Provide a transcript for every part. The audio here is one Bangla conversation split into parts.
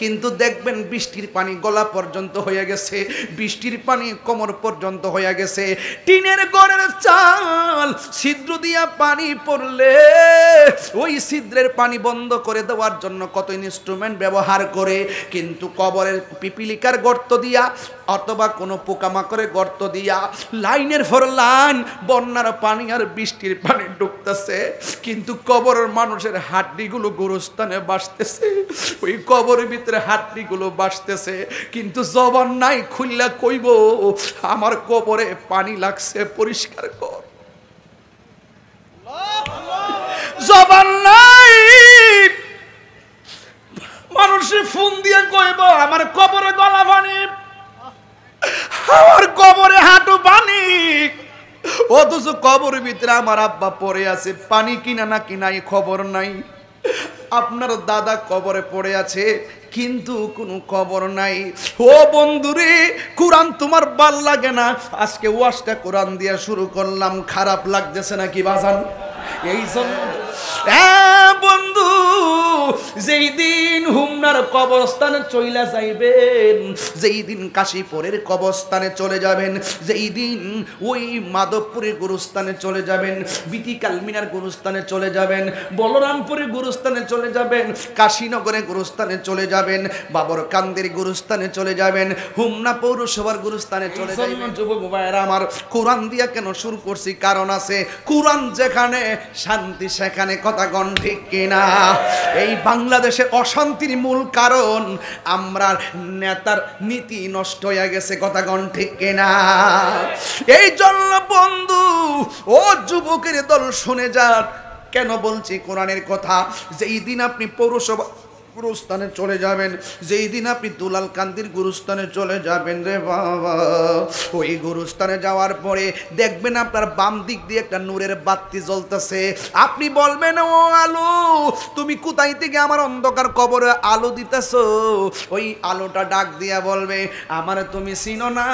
কিন্তু দেখবেন বৃষ্টির পানি গলা পর্যন্ত হয়ে গেছে, বৃষ্টির পানি কোমর পর্যন্ত হয়ে গেছে। টিনের ঘরের চাল ছিদ্র দিয়া পানি পড়লে ওই ছিদ্রের পানি বন্ধ করে দেওয়ার জন্য কত ইনস্ট্রুমেন্ট ব্যবহার করে, কিন্তু কবরের পিপিলিকার গর্ত দিয়া অথবা কোনো পোকামাকড়ের গর্ত দিয়া লাইনের পর লাইন বন্যার পানি আর বৃষ্টির পানি ঢুকতেছে, কিন্তু কবরের মানুষের হাড্ডিগুলো গোরস্থানে বাসতেছে, ওই কবরের ভিতরে হাড্ডিগুলো বাসতেছে, কিন্তু জবান নাই খুললা কইব আমার কবরে পানি লাগছে পরিষ্কার কর। জবান নাই, মানুষের ফোন দিয়ে কইব আমার কবরে গলা পানি, আমার কবরে হাঁটু পানি, অথচ কবরের ভিতরে আমার আব্বা পড়ে আছে, পানি কিনা না কিনাই খবর নাই। আপনার দাদা কবরে পড়ে আছে কিন্তু কোনো খবর নাই। ও বন্ধুরে, কোরআন তোমার ভাল লাগে না? আজকে ওয়াজটা কোরআন দিয়া শুরু করলাম, খারাপ লাগতেছে নাকি বাজান? এই জন্য বন্ধু, যেই দিন হুমনার কবরস্থানে চইলা যাইবেন, যেই দিন কাশীপুরের কবরস্থানে চলে যাবেন, যেই দিন ওই মাধবপুরের গুরুস্থানে চলে যাবেন, বিতিকালমিনার গুরুস্থানে চলে যাবেন, বলরামপুরের গুরুস্থানে চলে যাবেন, কাশীনগরের গুরুস্থানে চলে যাবেন, বাবরকান্দের গুরুস্থানে চলে যাবেন, হুমনা পৌরসভার গুরুস্থানে চলে যাবেন। যুবক ভাইয়েরা আমার, কোরআন দিয়া কেন শুরু করছি? কারণ আছে, কোরআন যেখানে শান্তি সেখানে কথা গণ ঠিক কিনা? এই বাংলাদেশের অশান্তির মূল কারণ আমরা নেতার নীতি নষ্ট হয়ে গেছে, কথা গণ ঠিক কিনা? এই জন্য বন্ধু ও যুবকের দল শুনে যান, কেন বলছি কোরআনের কথা? যেই দিন আপনি পৌরসভা গুরুস্থানে চলে যাবেন, যেই দিন আপনি দুলাল কান্দির গুরুস্থানে চলে যাবেন রে বাবা, ওই গুরুস্থানে যাওয়ার পরে দেখবেন আপনার বাম দিক দিয়ে একটা নূরের বাতি জ্বলতেছে। আপনি বলবেন, ও আলো, তুমি কোথায় থেকে আমার অন্ধকার কবরে আলো দিতেছো? ওই আলোটা ডাক দিয়া বলবে, আমার তুমি চিনো না,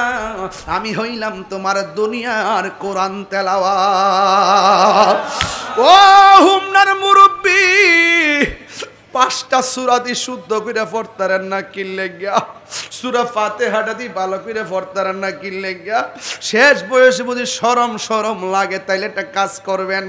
আমি হইলাম তোমার দুনিয়ার কোরআন তেলাওয়াত। ও হুমনার মুরব্বী, 5টা সূরা দি শুদ্ধ করে পড়তারেন না কি লেগা? সূরা ফাতিহাটা দি ভালো করে পড়তারেন না কি লেগা? শেষ বয়সে যদি শরম লাগে তাইলে একটা কাজ করবেন,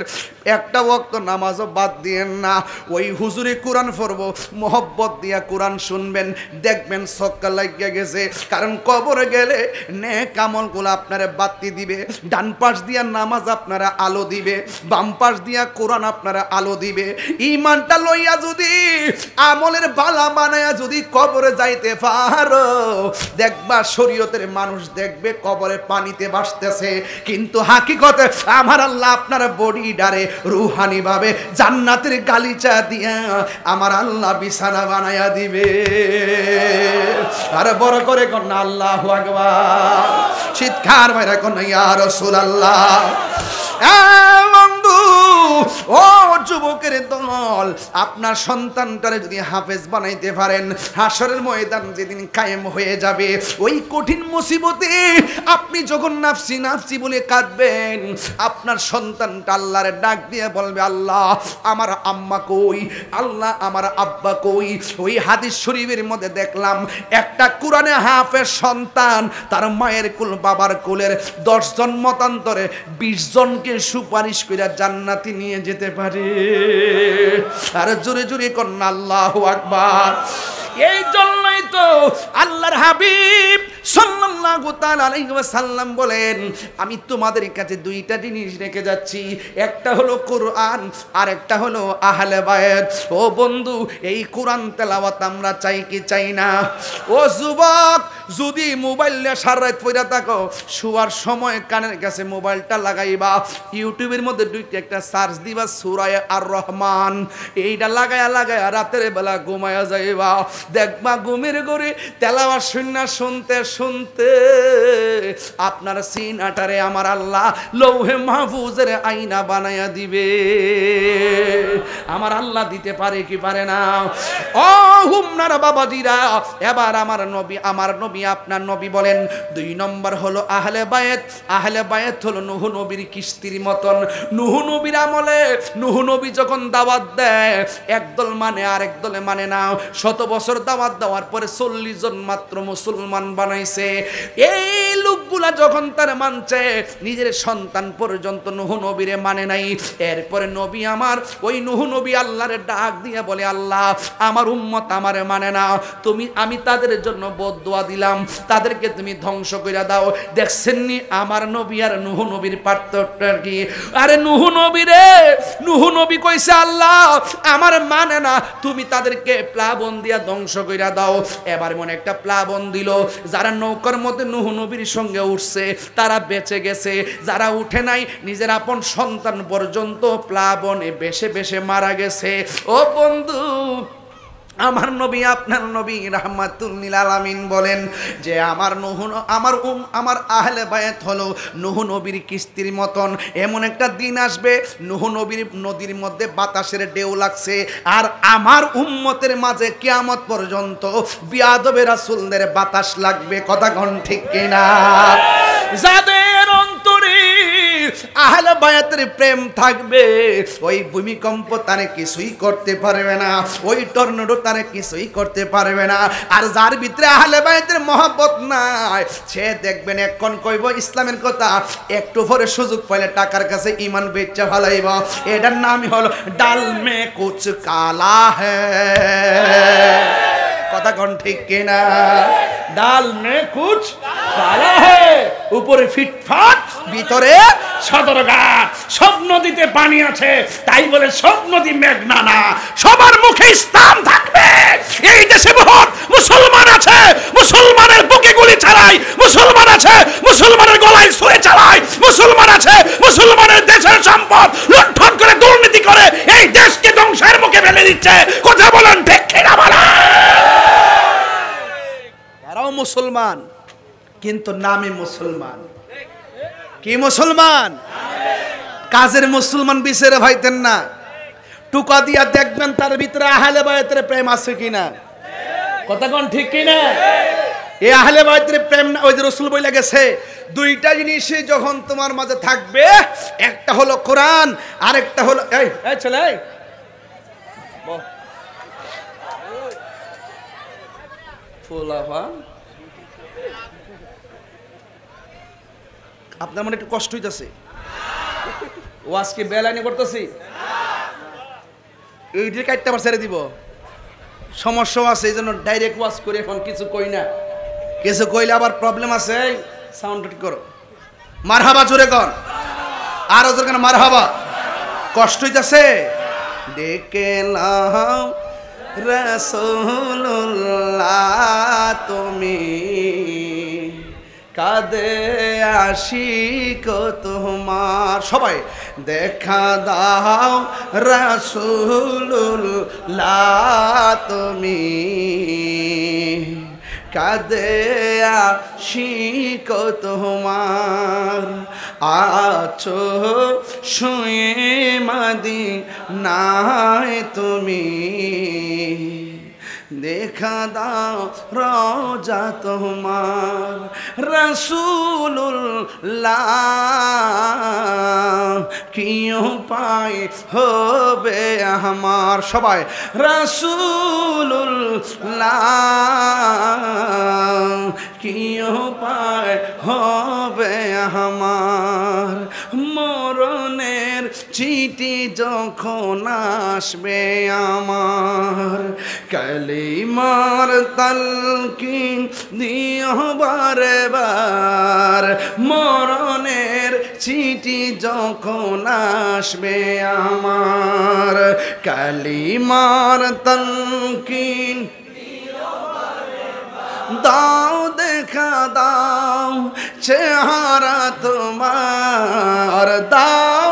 একটা ওয়াক্ত নামাজও বাদ দিয়েন না। ওই হুজুরে কোরআন পড়বো, মোহব্বত দিয়া কোরআন শুনবেন, দেখবেন ছক্কা লাগিয়া গেছে। কারণ কবরে গেলে নেক আমলগুলো আপনারা বাতি দিবে, ডান পাশ দিয়া নামাজ আপনারা আলো দিবে, বাম পাশ দিয়া কোরআন আপনারা আলো দিবে। ঈমানটা লইয়া যদি আমলের বালা বানায়া যদি কবরে যাইতে পারো, দেখবা শরীয়তের মানুষ দেখবে কবরে পানিতে ভাসতেছে, কিন্তু হাকিকতে আমার আল্লাহ আপনার বডি ডারে রুহানি ভাবে জান্নাতের গালিচা দিয়া আমার আল্লাহ বিছানা বানায়া দিবে। আর বড় করে কন্যা আল্লাহু আকবার, চিৎকার মেরে কন্যা ইয়া রাসূলুল্লাহ। বন্ধু ও যুবকের দল, আপনার সন্তানটারে যদি হাফেজ বানাইতে পারেন, হাসরের ময়দান যেদিন কায়েম হয়ে যাবে, ওই কঠিন মুসিবতে আপনি যখন নাফসি নাফসি বলে কাঁদবেন, আপনার সন্তানটা আল্লাহরে ডাক দিয়ে বলবে, আল্লাহ আমার আম্মা কই, আল্লাহ আমার আব্বা কই। ওই হাদিস শরীফের মধ্যে দেখলাম একটা কোরআনে হাফেজ সন্তান তার মায়ের কুল বাবার কুলের 10 জন মতান্তরে 20 জনকে সুপারিশ করে জান্নাতে নিয়ে যেতে পারে। আর জোরে জোরে কন্যা আল্লাহু আকবার। এই জন্যই তো আল্লাহর হাবিব সাল্লাল্লাহু তাআলা আলাইহি ওয়াসাল্লাম বলেন, আমি তোমাদের কাছে 2টা জিনিস রেখে যাচ্ছি, একটা হলো কোরআন আর একটা হলো আহলে বায়াত। ও বন্ধু, এই কোরআন তেলাওয়াত আমরা চাই কি চাই না? ও যুবক, যদি মোবাইল নিয়ে সারা রাত পড়ে থাকো, শোয়ার সময় কানের কাছে মোবাইলটা লাগাইবা, ইউটিউবের মধ্যে একটা সার্চ দিবা সূরা আর রহমান, এইটা লাগায়া রাতের বেলা ঘুমায়া যাইবা, দেখবা ঘুমের ঘরে তেলাওয়াত শুনতে শুনতে আপনার সিনাটারে আমার আল্লাহ লৌহে মাহফুজের আয়না বানায়া দিবে। আমার আল্লাহ দিতে পারে কি পারে না? ও হুমনার বাবাজিরা, এবার আমার নবী নবী আপনার নবী বলেন। 2 নম্বর হলো আহলে বায়েত। আহলে বায়েত হলো নূহ নবীর কিস্তির মতন। নূহ নবীর আমলে নূহ নবী যখন দাওয়াত দেয় একদল মানে আরেক দলে মানে না। 100 বছর দাওয়াত দেওয়ার পরে 40 জন মাত্র মুসলমান বানাইছে। এই লোকগুলা যখন তার মানছে, নিজের সন্তান পর্যন্ত নূহ নবীরে মানে নাই। এরপরে নবী আমার ওই নূহ নবী আল্লাহর ডাক দিয়ে বলে, আল্লাহ আমার উম্মত আমারে মানে না, আমি তাদের জন্য বদদুয়া দিলাম, তাদেরকে তুমি ধ্বংস করে দাও। দেখছেন নি আমার নবী আর নূহ নবীর পার্থক্য কি? আরে নূহ নবী রে, নূহ নবী কইছে আল্লাহ আমার মানে না, তুমি তাদেরকে প্লাবন দিয়া ধ্বংস করে দাও। এবার মনে একটা প্লাবন দিল। যারা নৌকার মধ্যে নূহ নবীর সঙ্গে উঠছে তারা বেঁচে গেছে, যারা উঠে নাই নিজের আপন সন্তান পর্যন্ত প্লাবনে বেশে বেশে মারা গেছে। ও বন্ধু, আমার নবী আপনার নবী রাহমাতুল লিল আলামিন বলেন যে আমার আহলে বায়াত হলো নূহ নবীর কিস্তির মতন। এমন একটা দিন আসবে নূহ নবীর নদীর মধ্যে বাতাসের ঢেউ লাগছে, আর আমার উম্মতের মাঝে কিয়ামত পর্যন্ত বিয়াদবে রাসূলদের বাতাস লাগবে। কথা কোন ঠিক কিনা? যাদের অন্তরে আহলে বায়াতের প্রেম থাকবে, ওই ভূমিকম্প তারে কিছুই করতে পারবে না, ওই টর্নেডো তারে কিছুই করতে পারবে না। আর যার ভিতরে আহলে বায়াতের মহব্বত নাই, সে দেখবেন এখন কইব ইসলামের কথা, একটু পরে সুযোগ পাইলে টাকার কাছে ঈমান বেচা ভালাইব। এটার নামই হলো ডাল মে কুছ কালা হ্যায়। কথা কোন ঠিক কিনা? ডাল মে কুছ কালা হ্যায়, উপরে ফিটফাট ভিতরে সদরঘাট। সব নদীতে পানি আছে, তাই বলে সব নদী মেঘনা না। সবার মুখে ইসলাম থাকবে। এই দেশে বহুত মুসলমান আছে, মুসলমানের বুকে গুলি চালায়, মুসলমান আছে মুসলমানের গলায় ছুরি চালায়, মুসলমান আছে মুসলমানের দেশের সম্পদ লুণ্ঠন করে দুর্নীতি করে এই দেশকে ধ্বংসের মুখে ফেলে দিচ্ছে। কথা বলেন ঠিক কিনা বলেন? তারাও মুসলমান কিন্তু নামে মুসলমান। কি মুসলমান? কাজের মুসলমান বিচারে ভাইতেন না। টুকা দিয়া দেখবেন তার ভিতরে আহলে বায়াতের প্রেম আছে কিনা। কথা কোন ঠিক কিনা? এই আহলে বায়াতের প্রেম না, ওই যে রাসূল বলে গেছে দুইটা জিনিস যখন তোমার মাঝে থাকবে, একটা হলো কোরআন, আরেকটা হলো এই চলে ফুলাফা। আপনার মনে একটু কষ্ট হইতেছে? ও আজকে বেলাইনে করতেছি, এইটা কাটতে আবার ছেড়ে দিব, সমস্যা আছে, এই জন্য ডাইরেক্ট ওয়াজ করে এখন কিছু কই না। কিছু কইলে আবার প্রবলেম আছে। সাউন্ড করো, মারহাবা জোরে কর, আরো জোরে কেন মারহাবা। কষ্ট হইতেছে? ডেকে নাও রাসূলুল্লাহ তুমি, কাঁদে আশিক তোমার। সবাই দেখা দাও রাসূলুল্লাহ তুমি, কাঁদে আশিক তোমার। আছো শুয়ে মদিনায় তুমি, দেখা দাও রওজা তোমার। রাসূলুল্লাহ কি উপায় হবে আমার। সবাই রাসূলুল্লাহ কি উপায় হবে আমার। মরণের চিঠি যখন আসবে আমার, কালিমার তালকিন দিও বারে বার। মরণের চিঠি যখন আসবে আমার, কালিমার তালকিন দাও, দেখা দাও চেহারা তোমার, দাও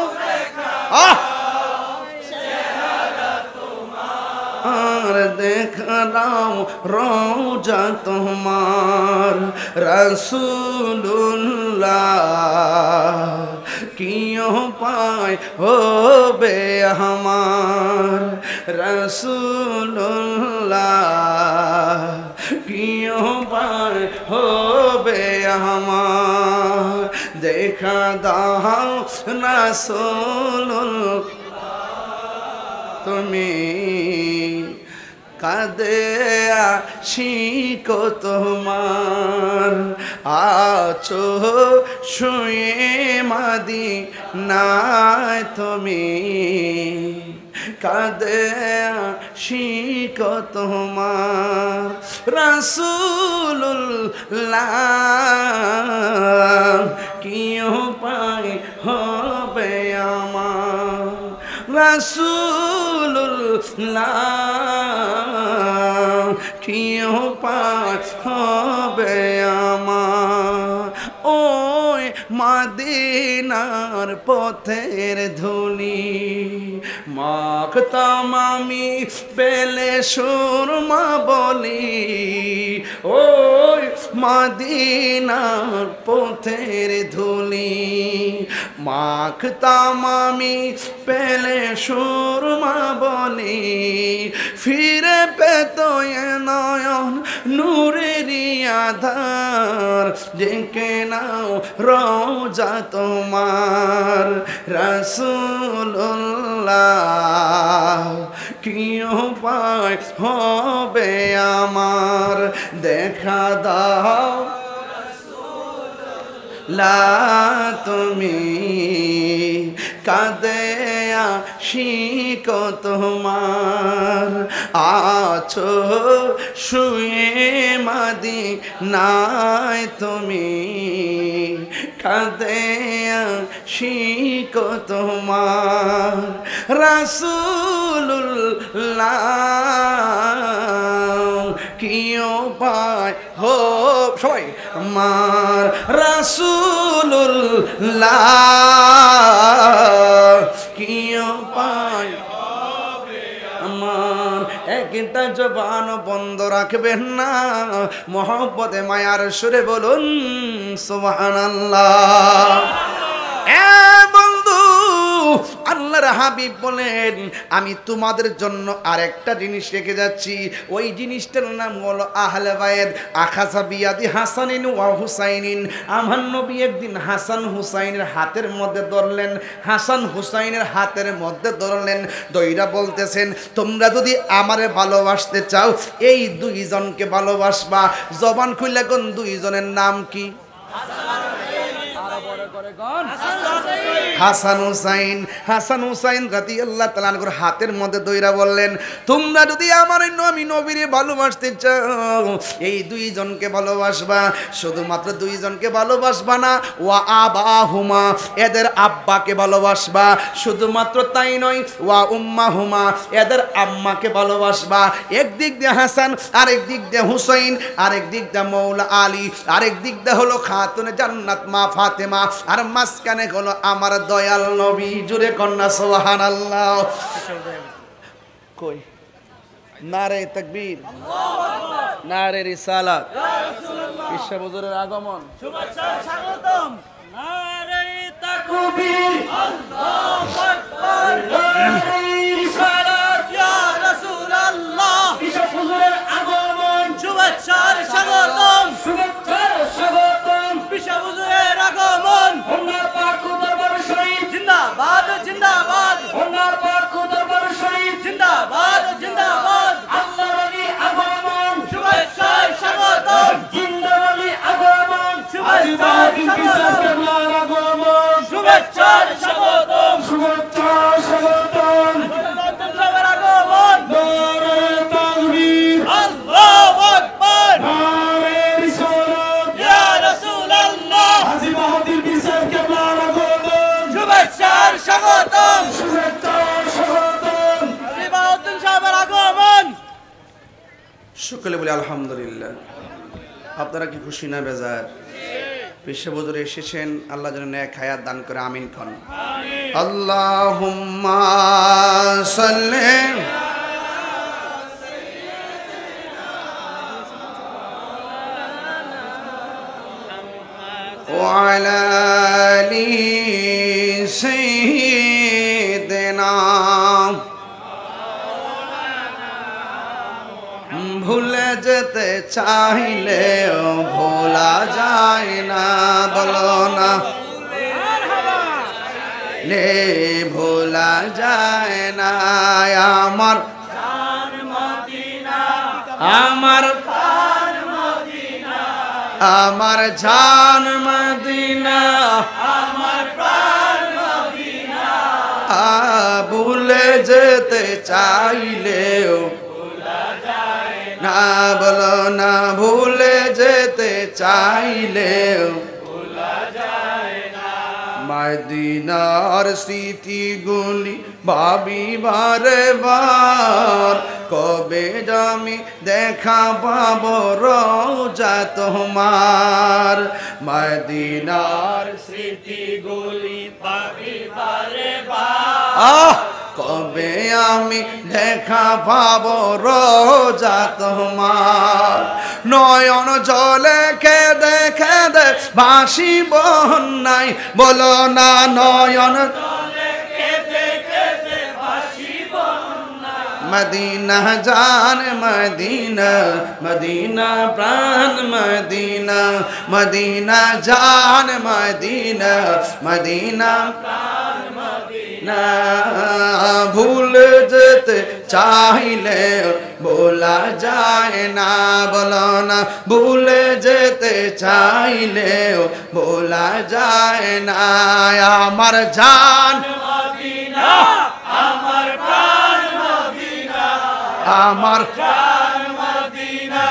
আর দেখা দাও রওজা তোমার। রাসূলুল্লাহ কি উপায় হবে আমার। রাসূলুল্লাহ কি উপায় হবে আমার দেখা দাও রাসূলুল্লাহ তুমি কাঁদে আশিকো তোমার আছো শুয়ে মদিনায় তুমি কাঁদে আশিকো তোমার রাসূলুল্লাহ কি উপায় হবে আমার রাসূলুল্লাহ কি উপায় হবে আমার ওই মদিনার পথের ধুলি মাখতাম আমি পেলে সুরমা বলি ওই মদিনার পথের ধুলি মাখতাম আমি পেলে সুরমা বলি ফিরে পেত নয়ন নূরেরই আধার ডেকে নাও রওজা তোমার রাসূলুল্লাহ কি উপায় হবে আমার দেখা দাও লা তুমি কাঁদে আশিকো তোমার আছো শুয়ে মদিনায় তুমি কাঁদে আশিকো তোমার রাসূলুল্লাহ কি উপায় হো সবাই আমার রাসূলুল্লাহ কি উপায় আমার একটা জবান বন্ধ রাখবেন না মহব্বতে মায়ার সুরে বলুন সুবহানাল্লাহ বন্ধু আল্লাহর হাবিব বলেন আমি তোমাদের জন্য আরেকটা জিনিস রেখে যাচ্ছি ওই জিনিসটার নাম হলো আহলে বাইত আখাযা বিয়াদি হাসানিন ওয়া হুসাইনিন আমার নবী একদিন হাসান হুসাইনের হাতের মধ্যে ধরলেন হাসান হুসাইনের হাতের মধ্যে ধরলেন দইরা বলতেছেন তোমরা যদি আমারে ভালোবাসতে চাও এই দুইজনকে ভালোবাসবা জবান খুলে কোন দুইজনের নাম কি হাসান হুসাইন রাদিয়াল্লাহু তাআলা আনহুর হাতের মধ্যে দইরা বললেন তোমরা যদি আমার আমি নবীরে ভালোবাসতে চাও এই দুইজনকে ভালোবাসবা শুধুমাত্র দুইজনকে ভালোবাসবা না ওয়া আবাহুমা এদের আব্বাকে ভালোবাসবা শুধুমাত্র তাই নয় ওয়া উম্মাহুমা এদের আম্মাকে ভালোবাসবা একদিক দিয়ে হাসান আরেক দিক দিয়ে হুসাইন আরেক দিক দিয়ে মাওলা আলী আরেক দিক দিয়ে হলো খাতুনে জান্নাত মা ফাতেমা আর মাঝখানে হলো আমার দয়াল নবী জুড়ে কন্যা সুবহানাল্লাহ কই নারে তাকবীর নারে রিসালাত বিশ্ব হুজুরের আগমন শুভেচ্ছা স্বাগতম নারে তাকবীর আল্লাহু আকবার নারে রিসালাত ইয়া রাসূলুল্লাহ বিশ্ব হুজুরের আগমন শুভেচ্ছা স্বাগতম শুভেচ্ছা স্বাগতম বিশ্ব হুজুরের আগমন ওনার পাক দরবার শরীফ জিন্দাবাদ জিন্দাবাদ ওনার পাক দরবার শরীফ জিন্দাবাদ জিন্দাবাদ আল্লাহর ওলি আগমন শুভেচ্ছা স্বাগতম জিন্দাবাদ আগমন শুভেচ্ছা স্বাগতম আগমন শুভেচ্ছা স্বাগতম শুভেচ্ছা স্বাগতম সবার আগমন নারে তাকবীর আল্লাহু আকবার নারে রিসালাত ইয়া রাসূলুল্লাহ হাজী মাহদির বিচার কেবলার আগমন শুভেচ্ছা স্বাগতম শুভেচ্ছা স্বাগতম হাজী মাহদির সাহেবের আগমন সকলে বলি আলহামদুলিল্লাহ আপনারা কি খুশি না বেজার বিশ্ব হুজুর এসেছেন আল্লাহ যেন নেক হায়াত দান করে আমিন খান আল্লাহুম্মা সাল্লি ওয়া আলা আলি সাইয়্যিদিনা ভুলে যেতে চাইলেও ভোলা যায় না, বলো না লে ভোলা যায় না। আমার আমার আমার জান মদিনা, আমার প্রাণ মদিনা, ভুলে যেতে চাইলেও ভোলা যায় না, বলো না ভুলে যেতে চাইলেও ভোলা যায় না। মদিনার স্মৃতিগুলি ভাবি বারে বার, কবে আমি দেখা পাবো রোজা তোমার। মদিনার স্মৃতিগুলি ভাবি বারে বার, কবে আমি দেখা পাবো রোজা তোমার। নয়ন জলে কেঁদে কেঁদে ভাসি বন্যায়, বলো না নয়ন মদিনা জান মদিনা, মদিনা প্রাণ মদিনা, মদিনা জান মদিনা, মদিনা প্রাণ মদিনা, ভুলে যেতে চাইলে ভোলা যায় না, বলো না ভুলে যেতে চাইলেও ভোলা যায় না। আমার জান মদিনা, আমার প্রাণ মদিনা, আমার প্রাণ মদিনা,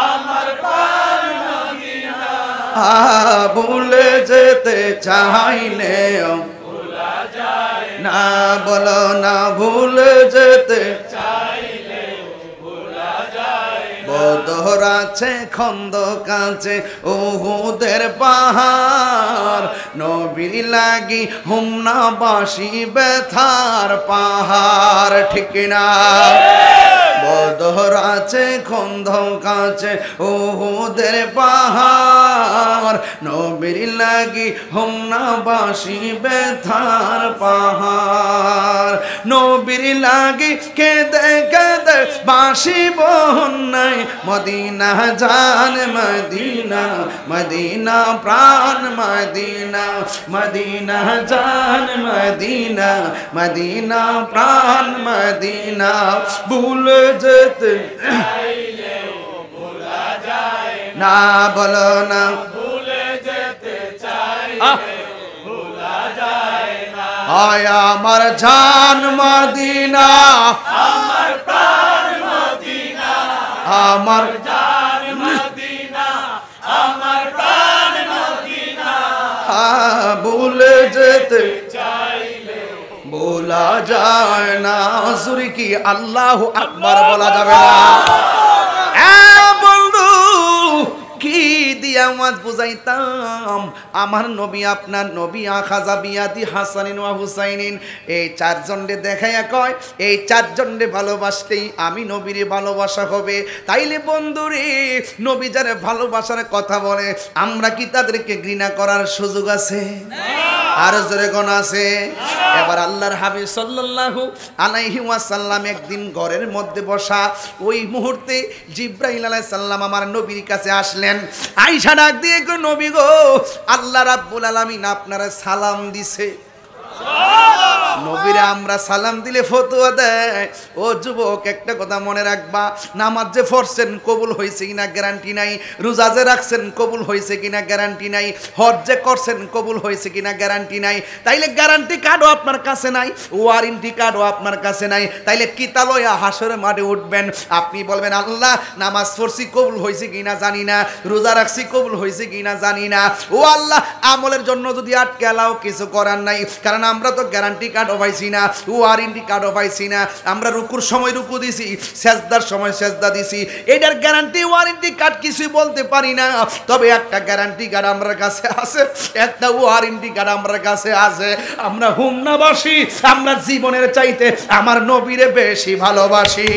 আমার প্রাণ মদিনা, ভুলে যেতে চাইলেও ভোলা যায় না, বলো না ভুলে যেতে চাইলেও ভোলা যায় না। বদর আছে খন্দক আছে উহুদের পাহাড়, নবীর লাগি হুমনাবাসী ব্যথার পাহাড়, ঠিক না? বদর আছে খন্দক আছে উহুদের পাহাড়, নবীর লাগি হুমনাবাসী ব্যথার পাহাড়, নবীর লাগি কেঁদে কেঁদে বাঁশি বন্যায়, মদিনা জান মদিনা, মদিনা প্রাণ মদিনা, মদিনা জান মদিনা, মদিনা প্রাণ মদিনা, ভুলে যেতে চাইলেও ভোলা যায় না, বলো না ভুলে যেতে চাইলেও ভোলা যায় না। আয় আমার জান মদিনা, আমার প্রাণ মদিনা, আমার জান মদিনা, আমার প্রাণ মদিনা, ভুলে যেতে চাইলেও বলা যায় না। সুরি কি আল্লাহু আকবার বলা যাবে না? বন্ধু কি দিয়া ওয়াজ বুঝাইতাম, আমার নবী আপনার নবী আখাজা বিয়াদি হাসানিন ওয়া হুসাইনিন, এই চারজনরে দেখাইয়া কয় এই চারজনরে ভালোবাসলেই আমি নবীরে ভালোবাসা হবে। তাইলে বন্ধুরে নবী যারা ভালোবাসার কথা বলে আমরা কি তাদেরকে ঘৃণা করার সুযোগ আছে? আর জোরে কোন আছে? এবার আল্লাহর হাবিব সাল্লাল্লাহু আলাইহি ওয়াসাল্লাম একদিন ঘরের মধ্যে বসা, ওই মুহূর্তে জিবরাইল আলাইহিস সালাম আমার নবীর কাছে আসলেন। আয়েশা ডাক দিয়ে কই, নবী গো, আল্লাহ রাব্বুল আলামিন আপনারা সালাম দিছে। নবীরে আমরা সালাম দিলে ফতোয়া দেয়। ও যুবক, একটা কথা মনে রাখবা, নামাজ যে পড়ছেন কবুল হয়েছে কিনা গ্যারান্টি নাই, রোজা যে রাখছেন কবুল হয়েছে কিনা গ্যারান্টি নাই, হজ যে করছেন কবুল হয়েছে কিনা গ্যারান্টি নাই। তাইলে গ্যারান্টি কার্ডও আপনার কাছে নাই, ওয়ারেন্টি কার্ডও আপনার কাছে নাই। তাইলে কিতালয়া হাসরের মাঠে উঠবেন, আপনি বলবেন আল্লাহ নামাজ পড়ছি কবুল হয়েছে কিনা জানি না, রোজা রাখছি কবুল হয়েছে কিনা জানি না। ও আল্লাহ, আমলের জন্য যদি আটকে এলাও কিছু করার নাই, কারণ আমরা তো গ্যারান্টি কার্ডও পাইছি না, ওয়ারেন্টি কার্ডও পাইছি না। আমরা রুকুর সময় রুকু দিছি, সেজদার সময় সেজদা দিছি, এটার গ্যারান্টি ওয়ারেন্টি কার্ড কিছুই বলতে পারি না। তবে একটা গ্যারান্টি কার্ড আমার কাছে আছে, একটা ওয়ারেন্টি কার্ড আমার কাছে আছে। আমরা হুমনাবাসী, আমরা জীবনের চাইতে আমার নবীরে বেশি ভালোবাসি।